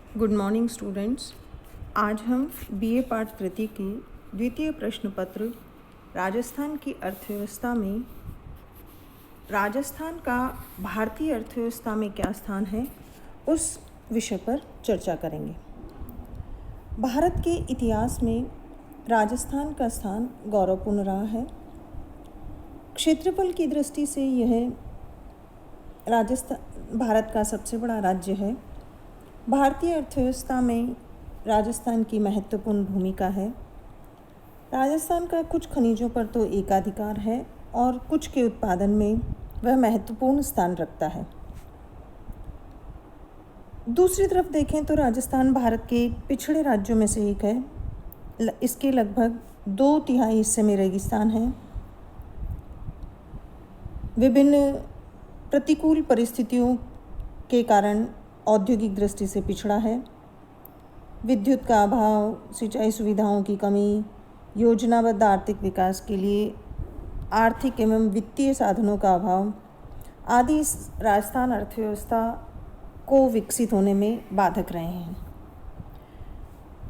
Good morning students. आज हम BA पाठ तृतीय की द्वितीय प्रश्न पत्र राजस्थान की अर्थव्यवस्था में राजस्थान का भारतीय अर्थव्यवस्था में क्या स्थान है उस विषय पर चर्चा करेंगे। भारत के इतिहास में राजस्थान का स्थान गौरवपूर्ण रहा है। क्षेत्रफल की दृष्टि से यह राजस्थान भारत का सबसे बड़ा राज्य है। भारतीय अर्थव्यवस्था में राजस्थान की महत्वपूर्ण भूमिका है। राजस्थान का कुछ खनिजों पर तो एकाधिकार है और कुछ के उत्पादन में वह महत्वपूर्ण स्थान रखता है। दूसरी तरफ देखें तो राजस्थान भारत के पिछड़े राज्यों में से एक है। इसके लगभग 2/3 हिस्से में रेगिस्तान है। विभिन्न प्रतिकूल परिस्थितियों के कारण औद्योगिक दृष्टि से पिछड़ा है। विद्युत का अभाव, सिंचाई सुविधाओं की कमी, योजनाबद्ध आर्थिक विकास के लिए आर्थिक एवं वित्तीय साधनों का अभाव आदि इस राजस्थान अर्थव्यवस्था को विकसित होने में बाधक रहे हैं।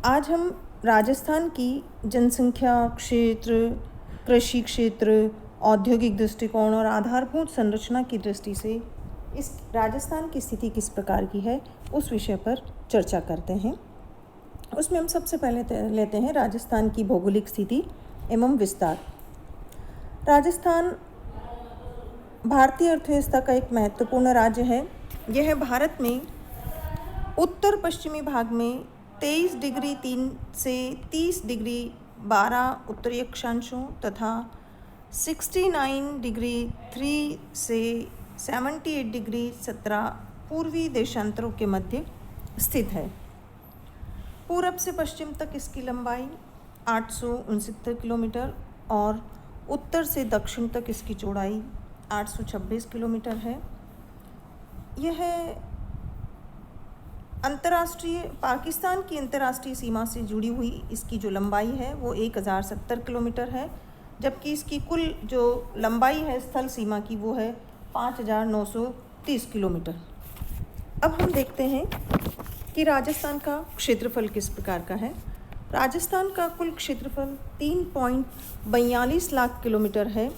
आज हम राजस्थान की जनसंख्या, क्षेत्र, कृषि क्षेत्र, औद्योगिक दृष्टिकोण और आधारभूत संरचना की दृष्टि से इस राजस्थान की स्थिति किस प्रकार की है उस विषय पर चर्चा करते हैं। उसमें हम सबसे पहले लेते हैं राजस्थान की भौगोलिक स्थिति एवं विस्तार। राजस्थान भारतीय अर्थव्यवस्था का एक महत्वपूर्ण राज्य है। यह भारत में उत्तर पश्चिमी भाग में 23 डिग्री 3 से 30 डिग्री 12 उत्तरी अक्षांशों तथा 69 डिग्री 3 से 78 डिग्री 17 पूर्वी देशांतरों के मध्य स्थित है। पूरब से पश्चिम तक इसकी लंबाई 869 किलोमीटर और उत्तर से दक्षिण तक इसकी चौड़ाई 826 किलोमीटर है। यह पाकिस्तान की अंतर्राष्ट्रीय सीमा से जुड़ी हुई इसकी जो लंबाई है वो 1070 किलोमीटर है, जबकि इसकी कुल जो लंबाई है स्थल सीमा की वो है 5930 किलोमीटर। अब हम देखते हैं कि राजस्थान का क्षेत्रफल किस प्रकार का है। राजस्थान का कुल क्षेत्रफल 3.42 लाख किलोमीटर है,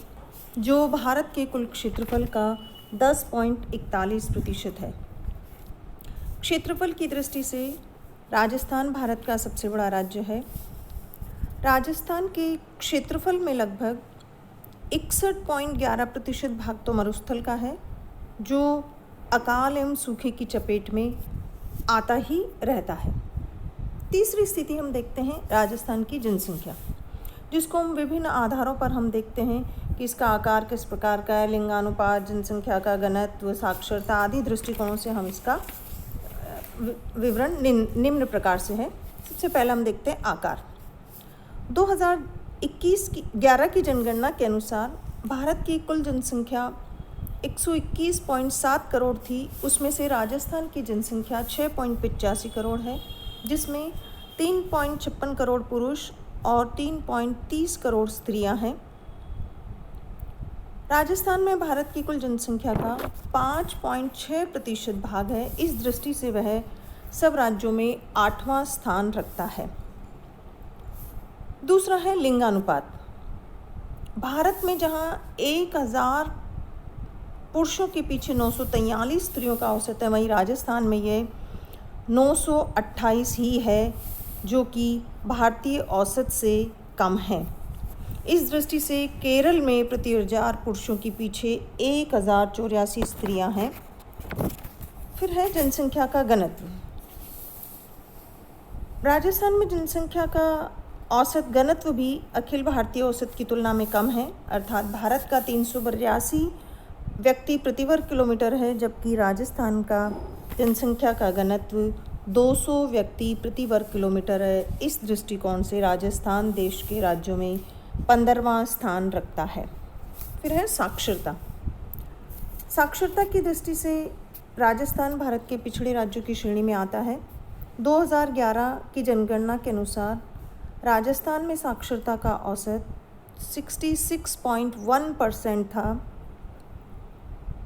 जो भारत के कुल क्षेत्रफल का 10.41% है। क्षेत्रफल की दृष्टि से राजस्थान भारत का सबसे बड़ा राज्य है। राजस्थान के क्षेत्रफल में लगभग 61.11% भाग तो मरुस्थल का है, जो अकाल एवं सूखे की चपेट में आता ही रहता है। तीसरी स्थिति हम देखते हैं राजस्थान की जनसंख्या, जिसको हम विभिन्न आधारों पर हम देखते हैं कि इसका आकार किस प्रकार का है, लिंगानुपात, जनसंख्या का घनत्व, साक्षरता आदि दृष्टिकोणों से हम इसका विवरण निम्न प्रकार से है। सबसे पहले हम देखते हैं आकार। 2011 की जनगणना के अनुसार भारत की कुल जनसंख्या 121.7 करोड़ थी। उसमें से राजस्थान की जनसंख्या 6.85 करोड़ है, जिसमें 3.56 करोड़ पुरुष और 3.30 करोड़ स्त्रियां हैं। राजस्थान में भारत की कुल जनसंख्या का 5.6% भाग है। इस दृष्टि से वह सब राज्यों में 8वां स्थान रखता है। दूसरा है लिंगानुपात। भारत में जहां 1000 पुरुषों के पीछे 943 स्त्रियों का औसत है, वहीं राजस्थान में यह 928 ही है, जो कि भारतीय औसत से कम है। इस दृष्टि से केरल में प्रति 1000 पुरुषों के पीछे 1084 स्त्रियां हैं। फिर है जनसंख्या का घनत्व। राजस्थान में जनसंख्या का औसत घनत्व भी अखिल भारतीय औसत की तुलना में कम है, अर्थात भारत का 382 व्यक्ति प्रति वर्ग किलोमीटर है, जबकि राजस्थान का जनसंख्या का घनत्व 200 व्यक्ति प्रति वर्ग किलोमीटर है। इस दृष्टिकोण से राजस्थान देश के राज्यों में 15वां स्थान रखता है। फिर है साक्षरता। साक्षरता की दृष्टि से राजस्थान भारत के पिछड़े राज्यों की श्रेणी में आता है। 2011 की जनगणना के अनुसार राजस्थान में साक्षरता का औसत 66.1% था।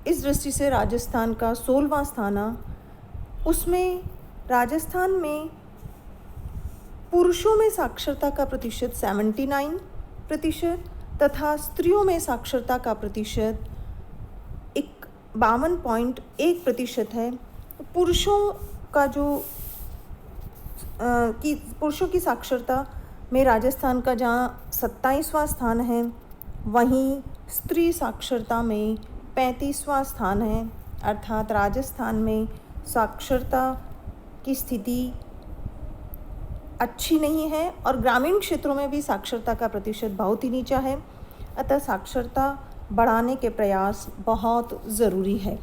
इस दृष्टि से राजस्थान का 16वां स्थान उसमें राजस्थान में पुरुषों में साक्षरता का प्रतिशत 79% तथा स्त्रियों में साक्षरता का प्रतिशत 52.1% है। पुरुषों का पुरुषों की साक्षरता में राजस्थान का जहाँ 27वां स्थान है, वहीं स्त्री साक्षरता में 35वां स्थान है। अर्थात राजस्थान में साक्षरता की स्थिति अच्छी नहीं है और ग्रामीण क्षेत्रों में भी साक्षरता का प्रतिशत बहुत ही नीचा है। अतः साक्षरता बढ़ाने के प्रयास बहुत ज़रूरी है।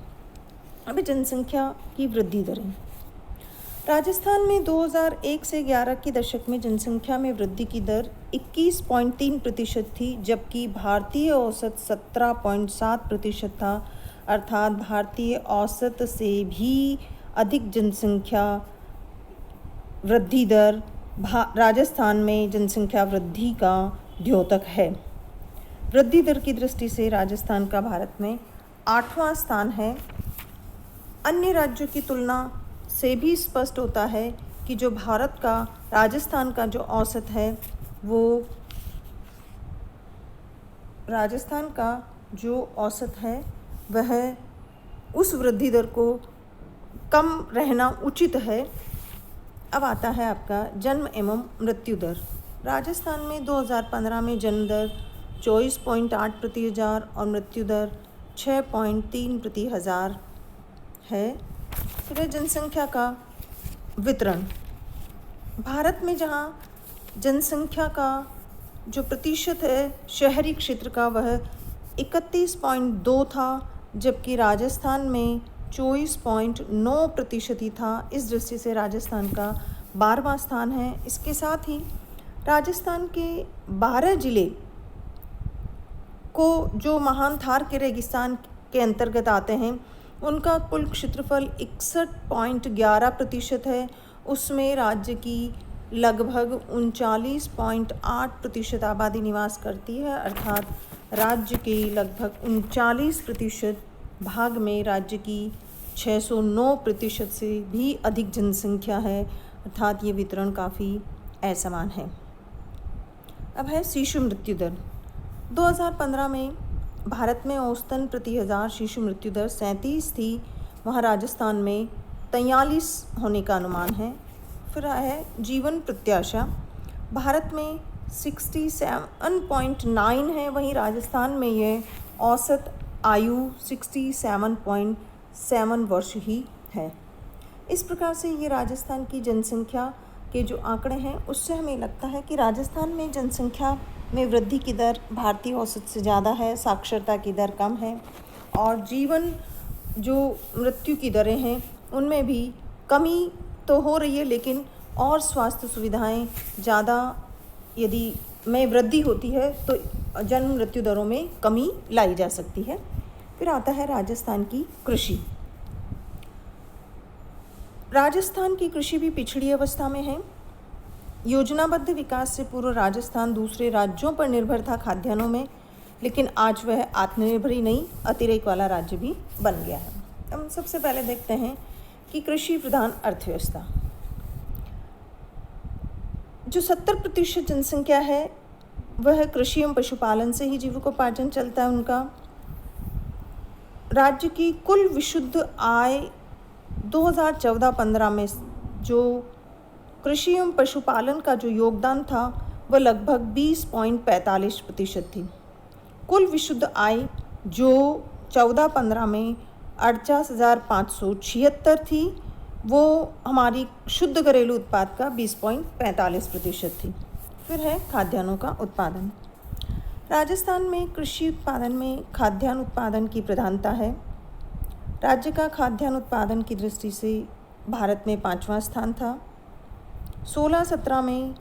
अब जनसंख्या की वृद्धि दरें। राजस्थान में 2001 से 11 के दशक में जनसंख्या में वृद्धि की दर 21.3% थी, जबकि भारतीय औसत 17.7% था। अर्थात भारतीय औसत से भी अधिक जनसंख्या वृद्धि दर राजस्थान में जनसंख्या वृद्धि का द्योतक है। वृद्धि दर की दृष्टि से राजस्थान का भारत में 8वां स्थान है। अन्य राज्यों की तुलना से भी स्पष्ट होता है कि जो भारत का राजस्थान का जो औसत है, वो राजस्थान का जो औसत है वह उस वृद्धि दर को कम रहना उचित है। अब आता है आपका जन्म एवं मृत्यु दर। राजस्थान में 2015 में जन्म दर 24.8 प्रति हज़ार और मृत्यु दर 6.3 प्रति हज़ार है। फिर जनसंख्या का वितरण। भारत में जहाँ जनसंख्या का जो प्रतिशत है शहरी क्षेत्र का वह 31.2 था, जबकि राजस्थान में 24.9% ही था। इस दृष्टि से राजस्थान का 12वां स्थान है। इसके साथ ही राजस्थान के 12 जिले को जो महान थार के रेगिस्तान के अंतर्गत आते हैं, उनका कुल क्षेत्रफल 61.11% है। उसमें राज्य की लगभग 39.8% आबादी निवास करती है। अर्थात राज्य के लगभग 39% भाग में राज्य की 609% से भी अधिक जनसंख्या है। अर्थात ये वितरण काफ़ी असमान है। अब है शिशु मृत्यु दर। 2015 में भारत में औसतन प्रति हज़ार शिशु मृत्यु दर 37 थी, वहाँ राजस्थान में 43 होने का अनुमान है। फिर है जीवन प्रत्याशा। भारत में 67.9 है, वहीं राजस्थान में यह औसत आयु 67.7 वर्ष ही है। इस प्रकार से ये राजस्थान की जनसंख्या के जो आंकड़े हैं, उससे हमें लगता है कि राजस्थान में जनसंख्या में वृद्धि की दर भारतीय औसत से ज़्यादा है, साक्षरता की दर कम है और जीवन जो मृत्यु की दरें हैं उनमें भी कमी तो हो रही है, लेकिन और स्वास्थ्य सुविधाएं ज़्यादा यदि में वृद्धि होती है तो जन्म मृत्यु दरों में कमी लाई जा सकती है। फिर आता है राजस्थान की कृषि। राजस्थान की कृषि भी पिछड़ी अवस्था में है। योजनाबद्ध विकास से पूर्व राजस्थान दूसरे राज्यों पर निर्भर था खाद्यान्नों में, लेकिन आज वह आत्मनिर्भर ही नहीं, अतिरेक वाला राज्य भी बन गया है। हम सबसे पहले देखते हैं कि कृषि प्रधान अर्थव्यवस्था। जो 70% जनसंख्या है वह कृषि एवं पशुपालन से ही जीविकोपार्जन चलता है उनका। राज्य की कुल विशुद्ध आय 2014-15 में जो कृषि एवं पशुपालन का जो योगदान था वह लगभग 20.45% थी। कुल विशुद्ध आय जो 14-15 में 48,576 थी, वो हमारी शुद्ध घरेलू उत्पाद का 20.45% थी। फिर है खाद्यान्नों का उत्पादन। राजस्थान में कृषि उत्पादन में खाद्यान्न उत्पादन की प्रधानता है। राज्य का खाद्यान्न उत्पादन की दृष्टि से भारत में 5वां स्थान था। 16-17 में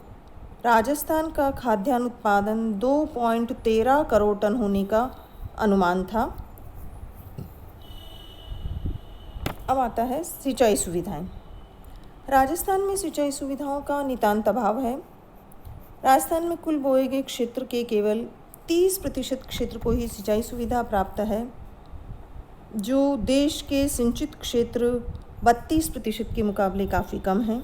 राजस्थान का खाद्यान्न उत्पादन 2.13 करोड़ टन होने का अनुमान था। अब आता है सिंचाई सुविधाएं। राजस्थान में सिंचाई सुविधाओं का नितांत अभाव है। राजस्थान में कुल बोए गए क्षेत्र के केवल 30% क्षेत्र को ही सिंचाई सुविधा प्राप्त है। जो देश के सिंचित क्षेत्र 32% के मुकाबले काफ़ी कम है।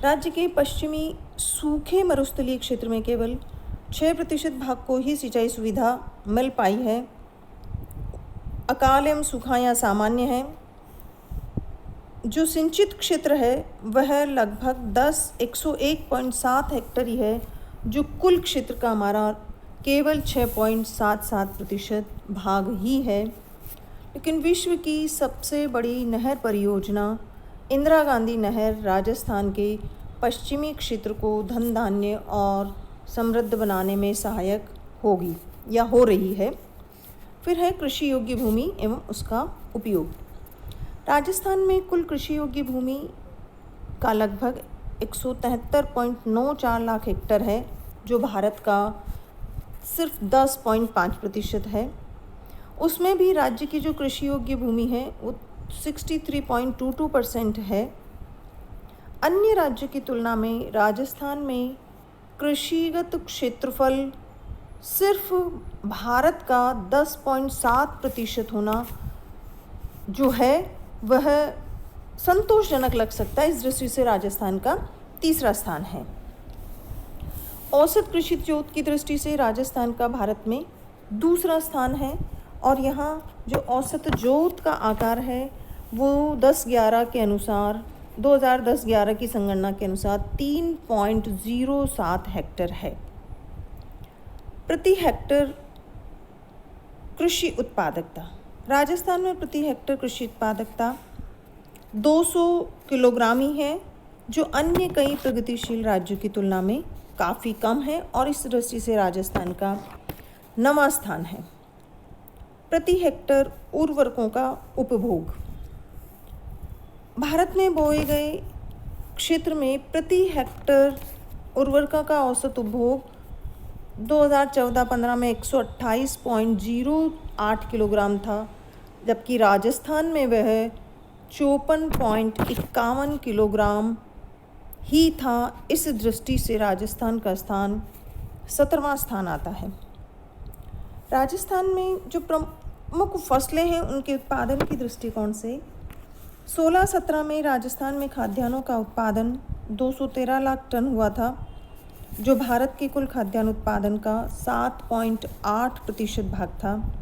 राज्य के पश्चिमी सूखे मरुस्थलीय क्षेत्र में केवल 6% भाग को ही सिंचाई सुविधा मिल पाई है। अकाल एवं सूखा यहाँ सामान्य है। जो सिंचित क्षेत्र है वह लगभग 101.7 हेक्टेयर ही है, जो कुल क्षेत्र का हमारा केवल 6.77% भाग ही है। लेकिन विश्व की सबसे बड़ी नहर परियोजना इंदिरा गांधी नहर राजस्थान के पश्चिमी क्षेत्र को धन धान्य और समृद्ध बनाने में सहायक होगी या हो रही है। फिर है कृषि योग्य भूमि एवं उसका उपयोग। राजस्थान में कुल कृषि योग्य भूमि का लगभग 173.94 लाख हेक्टेयर है, जो भारत का सिर्फ 10.5% है। उसमें भी राज्य की जो कृषि योग्य भूमि है वो 63.22% है। अन्य राज्यों की तुलना में राजस्थान में कृषिगत क्षेत्रफल सिर्फ भारत का 10.7% होना जो है वह संतोषजनक लग सकता है। इस दृष्टि से राजस्थान का तीसरा स्थान है। औसत कृषि जोत की दृष्टि से राजस्थान का भारत में दूसरा स्थान है और यहाँ जो औसत जोत का आकार है वो 10-11 के अनुसार 2010-11 की संगणना के अनुसार 3.07 हेक्टेयर है। प्रति हेक्टेयर कृषि उत्पादकता राजस्थान में प्रति हेक्टेयर कृषि उत्पादकता 200 किलोग्राम ही है, जो अन्य कई प्रगतिशील राज्यों की तुलना में काफ़ी कम है और इस दृष्टि से राजस्थान का 9वां स्थान है। प्रति हेक्टेयर उर्वरकों का उपभोग भारत में बोए गए क्षेत्र में प्रति हेक्टेयर उर्वरकों का औसत उपभोग 2014-15 में 128.08 किलोग्राम था, जबकि राजस्थान में वह 54.51 किलोग्राम ही था। इस दृष्टि से राजस्थान का स्थान 17वां स्थान आता है। राजस्थान में जो प्रमुख फसलें हैं उनके उत्पादन की दृष्टिकोण से 16-17 में राजस्थान में खाद्यान्नों का उत्पादन 213 लाख टन हुआ था, जो भारत के कुल खाद्यान्न उत्पादन का 7.8% भाग था।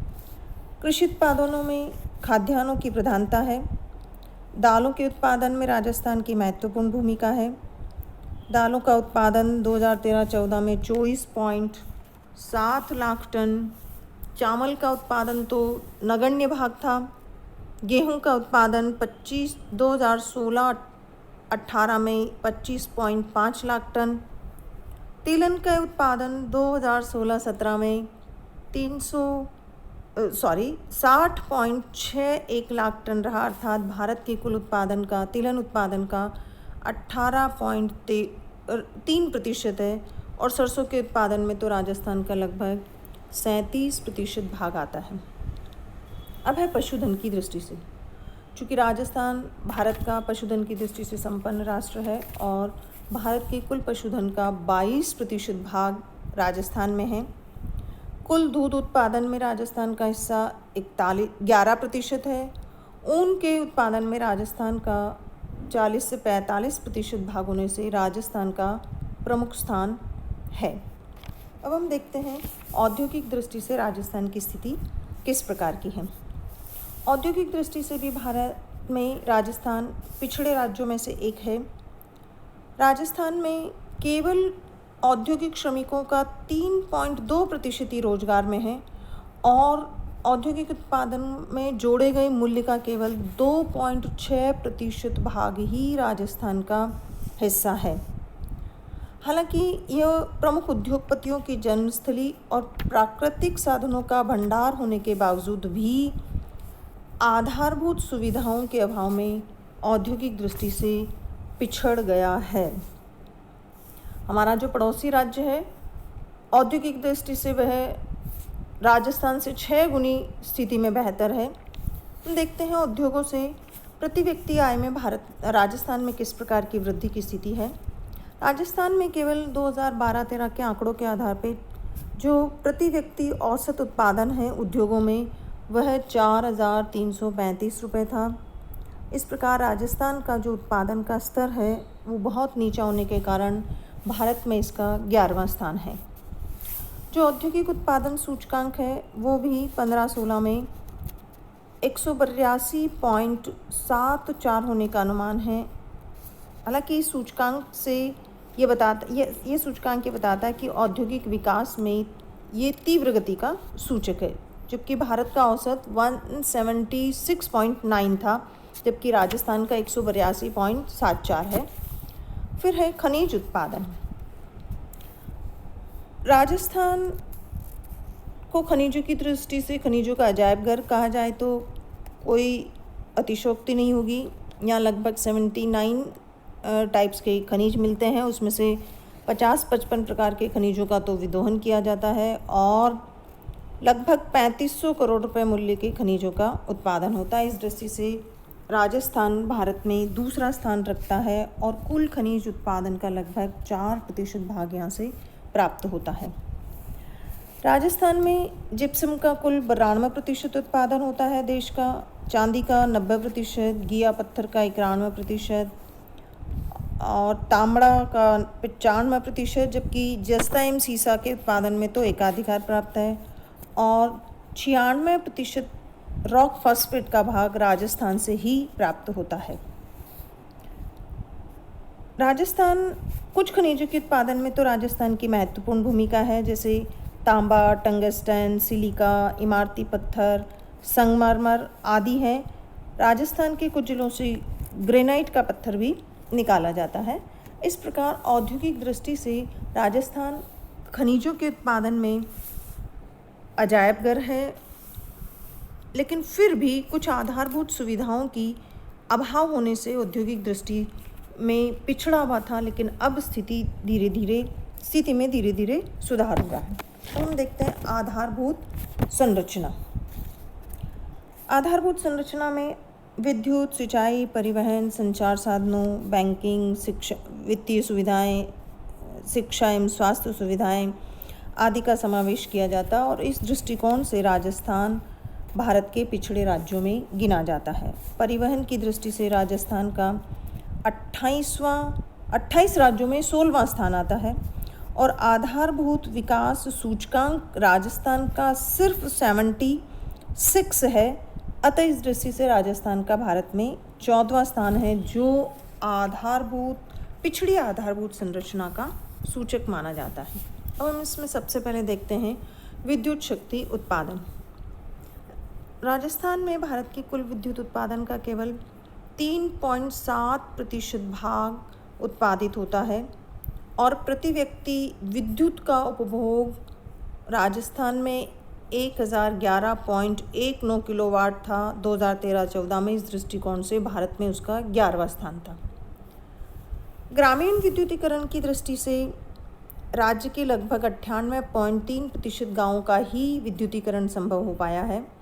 कृषि उत्पादनों में खाद्यान्नों की प्रधानता है। दालों के उत्पादन में राजस्थान की महत्वपूर्ण भूमिका है। दालों का उत्पादन 2013-14 में 24.7 लाख टन। चावल का उत्पादन तो नगण्य भाग था। गेहूं का उत्पादन 2016-18 में 25.5 लाख टन। तिलहन का उत्पादन 2016-17 में 60.61 लाख टन रहा, अर्थात भारत के कुल उत्पादन का तिलहन उत्पादन का 18.3% है और सरसों के उत्पादन में तो राजस्थान का लगभग 37% भाग आता है। अब है पशुधन की दृष्टि से। चूँकि राजस्थान भारत का पशुधन की दृष्टि से संपन्न राष्ट्र है और भारत के कुल पशुधन का 22% भाग राजस्थान में है। कुल दूध उत्पादन में राजस्थान का हिस्सा 11% है। ऊन के उत्पादन में राजस्थान का 40 से 45% भाग होने से राजस्थान का प्रमुख स्थान है। अब हम देखते हैं औद्योगिक दृष्टि से राजस्थान की स्थिति किस प्रकार की है। औद्योगिक दृष्टि से भी भारत में राजस्थान पिछड़े राज्यों में से एक है। राजस्थान में केवल औद्योगिक श्रमिकों का 3.2% ही रोजगार में है और औद्योगिक उत्पादन में जोड़े गए मूल्य का केवल 2.6% भाग ही राजस्थान का हिस्सा है। हालांकि यह प्रमुख उद्योगपतियों की जन्मस्थली और प्राकृतिक साधनों का भंडार होने के बावजूद भी आधारभूत सुविधाओं के अभाव में औद्योगिक दृष्टि से पिछड़ गया है। हमारा जो पड़ोसी राज्य है औद्योगिक दृष्टि से वह राजस्थान से 6 गुनी स्थिति में बेहतर है। हम देखते हैं उद्योगों से प्रति व्यक्ति आय में राजस्थान में किस प्रकार की वृद्धि की स्थिति है। राजस्थान में केवल 2012-13 के आंकड़ों के आधार पर जो प्रति व्यक्ति औसत उत्पादन है उद्योगों में वह 4,335 रुपये था। इस प्रकार राजस्थान का जो उत्पादन का स्तर है वो बहुत नीचा होने के कारण भारत में इसका 11वां स्थान है। जो औद्योगिक उत्पादन सूचकांक है वो भी 15-16 में 182.74 होने का अनुमान है। हालांकि इस सूचकांक से ये सूचकांक ये बताता है कि औद्योगिक विकास में ये तीव्र गति का सूचक है, जबकि भारत का औसत 176.9 था, जबकि राजस्थान का 182.74 है। फिर है खनिज उत्पादन। राजस्थान को खनिजों की दृष्टि से खनिजों का अजायब घर कहा जाए तो कोई अतिशयोक्ति नहीं होगी। यहाँ लगभग 79 टाइप्स के खनिज मिलते हैं, उसमें से 50-55 प्रकार के खनिजों का तो विदोहन किया जाता है और लगभग 3500 करोड़ रुपए मूल्य के खनिजों का उत्पादन होता है। इस दृष्टि से राजस्थान भारत में दूसरा स्थान रखता है और कुल खनिज उत्पादन का लगभग 4% भाग यहाँ से प्राप्त होता है। राजस्थान में जिप्सम का कुल 92% उत्पादन होता है देश का, चांदी का 90%, गीला पत्थर का 91% और तांबा का 95%, जबकि जस्ता एवं सीसा के उत्पादन में तो एकाधिकार प्राप्त है और 96% रॉक फॉस्फेट का भाग राजस्थान से ही प्राप्त होता है। राजस्थान कुछ खनिजों के उत्पादन में तो राजस्थान की महत्वपूर्ण भूमिका है, जैसे तांबा, टंगस्टन, सिलिका, इमारती पत्थर, संगमरमर आदि हैं। राजस्थान के कुछ जिलों से ग्रेनाइट का पत्थर भी निकाला जाता है। इस प्रकार औद्योगिक दृष्टि से राजस्थान खनिजों के उत्पादन में अजायबघर है, लेकिन फिर भी कुछ आधारभूत सुविधाओं की अभाव होने से औद्योगिक दृष्टि में पिछड़ा हुआ था, लेकिन अब स्थिति में धीरे धीरे सुधार हो रहा है। तो हम देखते हैं आधारभूत संरचना। आधारभूत संरचना में विद्युत, सिंचाई, परिवहन, संचार साधनों, बैंकिंग, शिक्षा, वित्तीय सुविधाएं, शिक्षा एवं स्वास्थ्य सुविधाएं आदि का समावेश किया जाता है और इस दृष्टिकोण से राजस्थान भारत के पिछड़े राज्यों में गिना जाता है। परिवहन की दृष्टि से राजस्थान का 28 राज्यों में 16वां स्थान आता है और आधारभूत विकास सूचकांक राजस्थान का सिर्फ 76 है। अतः इस दृष्टि से राजस्थान का भारत में 14वां स्थान है, जो पिछड़ी आधारभूत संरचना का सूचक माना जाता है। अब हम इसमें सबसे पहले देखते हैं विद्युत शक्ति उत्पादन। राजस्थान में भारत के कुल विद्युत उत्पादन का केवल 3.7% भाग उत्पादित होता है और प्रति व्यक्ति विद्युत का उपभोग राजस्थान में 1011.19 किलोवाट था 2013-14 में। इस दृष्टिकोण से भारत में उसका 11वां स्थान था। ग्रामीण विद्युतीकरण की दृष्टि से राज्य के लगभग 98.3% गाँवों का ही विद्युतीकरण संभव हो पाया है।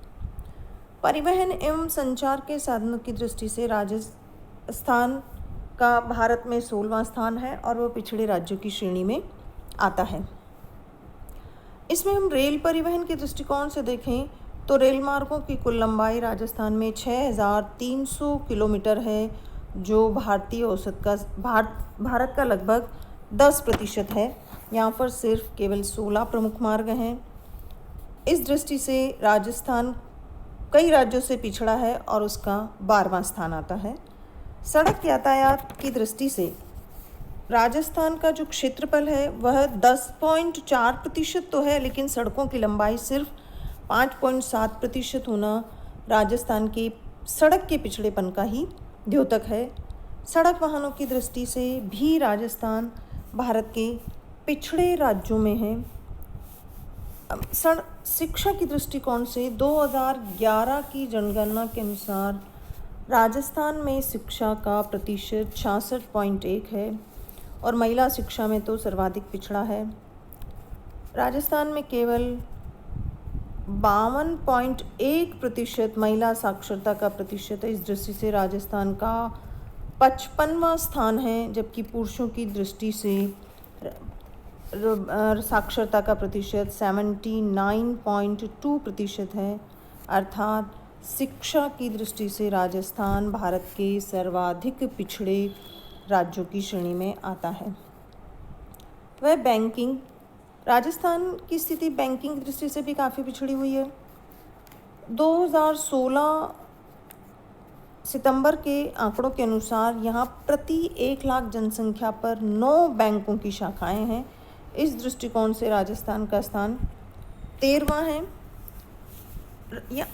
परिवहन एवं संचार के साधनों की दृष्टि से राजस्थान का भारत में 16वां स्थान है और वह पिछड़े राज्यों की श्रेणी में आता है। इसमें हम रेल परिवहन के दृष्टिकोण से देखें तो रेल मार्गों की कुल लंबाई राजस्थान में 6300 किलोमीटर है, जो भारतीय औसत का भारत का लगभग 10% है। यहाँ पर सिर्फ केवल 16 प्रमुख मार्ग हैं। इस दृष्टि से राजस्थान कई राज्यों से पिछड़ा है और उसका 12वां स्थान आता है। सड़क यातायात की दृष्टि से राजस्थान का जो क्षेत्रफल है वह 10.4% तो है, लेकिन सड़कों की लंबाई सिर्फ 5.7% होना राजस्थान के सड़क के पिछड़ेपन का ही द्योतक है। सड़क वाहनों की दृष्टि से भी राजस्थान भारत के पिछड़े राज्यों में है। शिक्षा की दृष्टिकोण से 2011 की जनगणना के अनुसार राजस्थान में शिक्षा का प्रतिशत 66.1 है और महिला शिक्षा में तो सर्वाधिक पिछड़ा है। राजस्थान में केवल 52.1% महिला साक्षरता का प्रतिशत है। इस दृष्टि से राजस्थान का 55वां स्थान है, जबकि पुरुषों की दृष्टि से साक्षरता का प्रतिशत 79.2% है, अर्थात शिक्षा की दृष्टि से राजस्थान भारत के सर्वाधिक पिछड़े राज्यों की श्रेणी में आता है। वह बैंकिंग, राजस्थान की स्थिति बैंकिंग की दृष्टि से भी काफ़ी पिछड़ी हुई है। 2016 सितंबर के आंकड़ों के अनुसार यहाँ प्रति 1 लाख जनसंख्या पर 9 बैंकों की शाखाएं हैं। इस दृष्टिकोण से राजस्थान का स्थान 13वां है।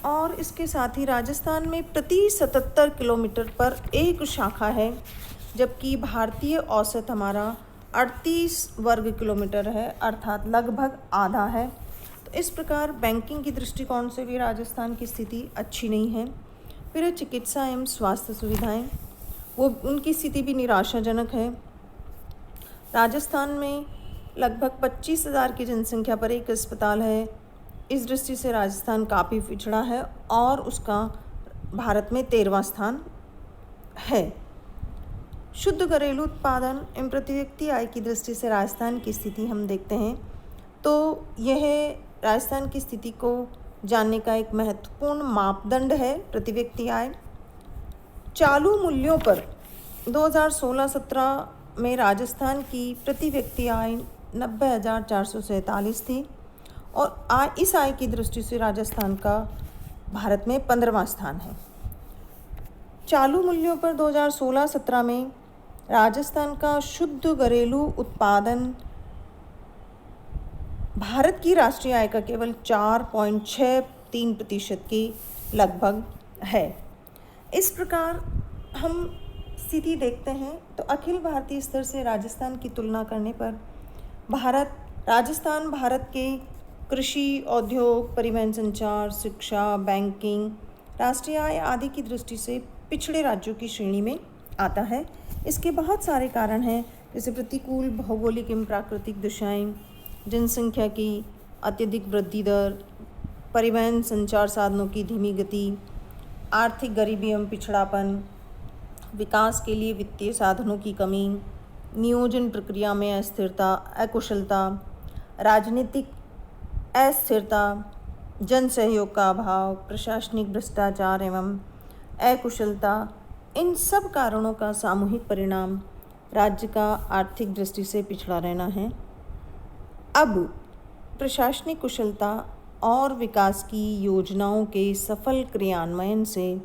और इसके साथ ही राजस्थान में प्रति 77 किलोमीटर पर एक शाखा है, जबकि भारतीय औसत हमारा 38 वर्ग किलोमीटर है, अर्थात लगभग आधा है। तो इस प्रकार बैंकिंग की दृष्टिकोण से भी राजस्थान की स्थिति अच्छी नहीं है। फिर चिकित्सा एवं स्वास्थ्य सुविधाएं, वो उनकी स्थिति भी निराशाजनक है। राजस्थान में लगभग 25,000 की जनसंख्या पर एक अस्पताल है। इस दृष्टि से राजस्थान काफ़ी पिछड़ा है और उसका भारत में 13वां स्थान है। शुद्ध घरेलू उत्पादन एवं प्रति व्यक्ति आय की दृष्टि से राजस्थान की स्थिति हम देखते हैं तो यह राजस्थान की स्थिति को जानने का एक महत्वपूर्ण मापदंड है प्रति व्यक्ति आय। चालू मूल्यों पर 2016-17 में राजस्थान की प्रति व्यक्ति आय 90,447 थी और इस आय की दृष्टि से राजस्थान का भारत में 15वां स्थान है। चालू मूल्यों पर 2016-17 में राजस्थान का शुद्ध घरेलू उत्पादन भारत की राष्ट्रीय आय का केवल 4.63% के लगभग है। इस प्रकार हम स्थिति देखते हैं तो अखिल भारतीय स्तर से राजस्थान की तुलना करने पर राजस्थान भारत के कृषि, उद्योग, परिवहन, संचार, शिक्षा, बैंकिंग, राष्ट्रीय आय आदि की दृष्टि से पिछड़े राज्यों की श्रेणी में आता है। इसके बहुत सारे कारण हैं, जैसे प्रतिकूल भौगोलिक एवं प्राकृतिक दिशाएं, जनसंख्या की अत्यधिक वृद्धि दर, परिवहन संचार साधनों की धीमी गति, आर्थिक गरीबी एवं पिछड़ापन, विकास के लिए वित्तीय साधनों की कमी, नियोजन प्रक्रिया में अस्थिरता, अकुशलता, राजनीतिक अस्थिरता, जन सहयोग का अभाव, प्रशासनिक भ्रष्टाचार एवं अकुशलता, इन सब कारणों का सामूहिक परिणाम राज्य का आर्थिक दृष्टि से पिछड़ा रहना है। अब प्रशासनिक कुशलता और विकास की योजनाओं के सफल क्रियान्वयन से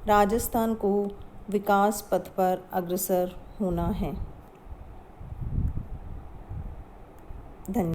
राजस्थान को विकास पथ पर अग्रसर होना है। धन्यवाद।